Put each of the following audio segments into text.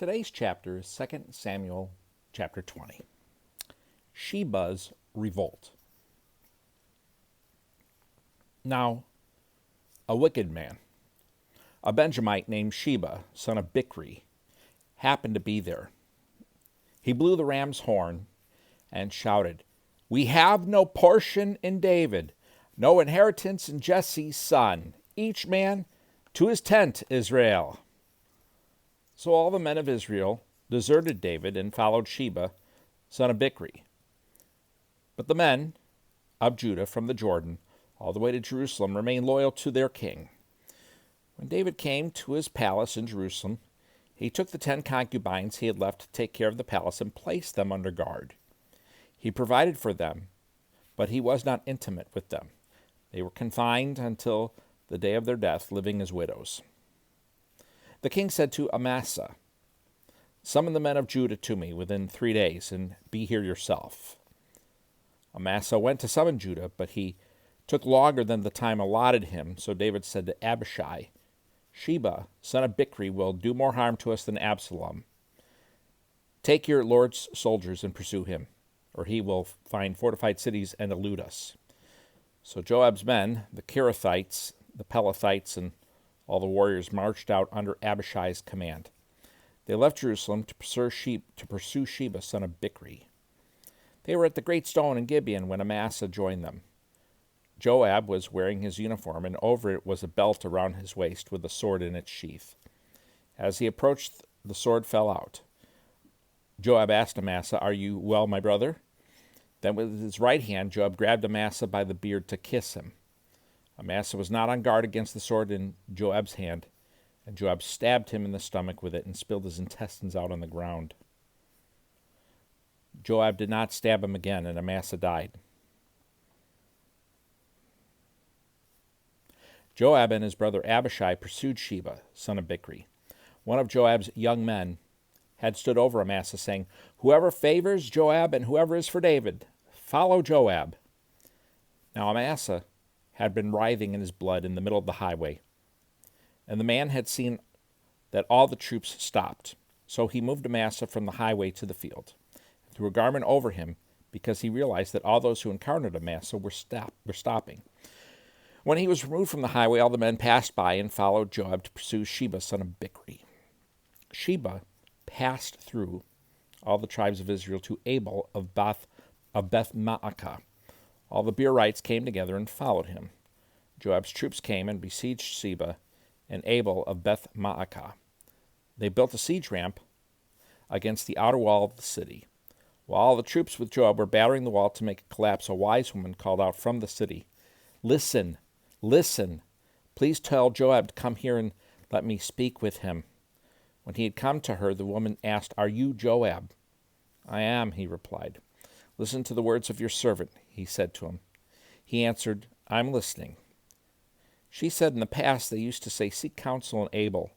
Today's chapter is 2 Samuel chapter 20. Sheba's revolt. Now, a wicked man, a Benjamite named Sheba, son of Bichri, happened to be there. He blew the ram's horn and shouted, "We have no portion in David, no inheritance in Jesse's son. Each man to his tent, Israel." So all the men of Israel deserted David and followed Sheba, son of Bichri. But the men of Judah from the Jordan all the way to Jerusalem remained loyal to their king. When David came to his palace in Jerusalem, he took the 10 concubines he had left to take care of the palace and placed them under guard. He provided for them, but he was not intimate with them. They were confined until the day of their death, living as widows. The king said to Amasa, "Summon the men of Judah to me within 3 days, and be here yourself." Amasa went to summon Judah, but he took longer than the time allotted him, so David said to Abishai, "Sheba, son of Bichri, will do more harm to us than Absalom. Take your lord's soldiers and pursue him, or he will find fortified cities and elude us." So Joab's men, the Kerethites, the Pelethites, and all the warriors marched out under Abishai's command. They left Jerusalem to pursue Sheba, son of Bichri. They were at the great stone in Gibeon when Amasa joined them. Joab was wearing his uniform, and over it was a belt around his waist with a sword in its sheath. As he approached, the sword fell out. Joab asked Amasa, "Are you well, my brother?" Then with his right hand, Joab grabbed Amasa by the beard to kiss him. Amasa was not on guard against the sword in Joab's hand, and Joab stabbed him in the stomach with it and spilled his intestines out on the ground. Joab did not stab him again, and Amasa died. Joab and his brother Abishai pursued Sheba, son of Bichri. One of Joab's young men had stood over Amasa, saying, "Whoever favors Joab and whoever is for David, follow Joab." Now Amasa had been writhing in his blood in the middle of the highway, and the man had seen that all the troops stopped. So he moved Amasa from the highway to the field, and threw a garment over him, because he realized that all those who encountered Amasa were stopping. When he was removed from the highway, all the men passed by and followed Joab to pursue Sheba, son of Bichri. Sheba passed through all the tribes of Israel to Abel of Beth Maacah. All the Beerites came together and followed him. Joab's troops came and besieged Sheba and Abel of Beth Maacah. They built a siege ramp against the outer wall of the city. While all the troops with Joab were battering the wall to make it collapse, a wise woman called out from the city, "Listen, listen, please tell Joab to come here and let me speak with him." When he had come to her, the woman asked, "Are you Joab?" "I am," he replied. "Listen to the words of your servant," he said to him. He answered, "I'm listening." She said in the past they used to say, "Seek counsel in Abel,"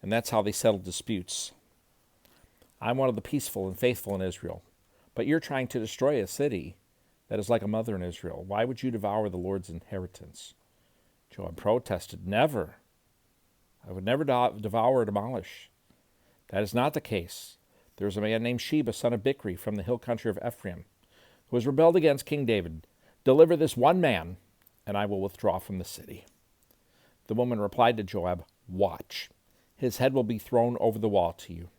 and that's how they settled disputes. I'm one of the peaceful and faithful in Israel, but you're trying to destroy a city that is like a mother in Israel. Why would you devour the Lord's inheritance?" Joab protested, "Never. I would never devour or demolish. That is not the case. There is a man named Sheba, son of Bichri, from the hill country of Ephraim, who has rebelled against King David. Deliver this one man, and I will withdraw from the city." The woman replied to Joab, "Watch. His head will be thrown over the wall to you."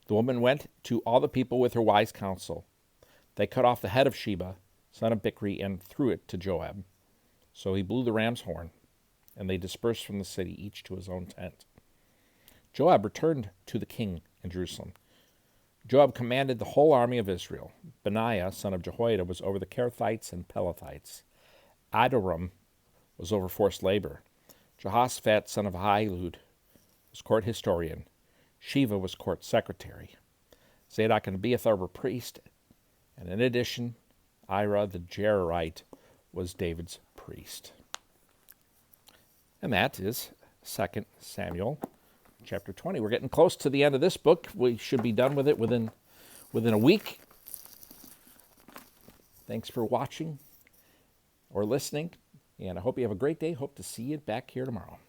The woman went to all the people with her wise counsel. They cut off the head of Sheba, son of Bichri, and threw it to Joab. So he blew the ram's horn, and they dispersed from the city, each to his own tent. Joab returned to the king in Jerusalem. Joab commanded the whole army of Israel. Benaiah, son of Jehoiada, was over the Kerethites and Pelethites. Adoram was over forced labor. Jehoshaphat, son of Ahilud, was court historian. Sheva was court secretary. Zadok and Abiathar were priest, and in addition, Ira the Jerarite was David's priest. And that is 2 Samuel chapter 20. We're getting close to the end of this book. We should be done with it within a week. Thanks for watching or listening, and I hope you have a great day. Hope to see you back here tomorrow.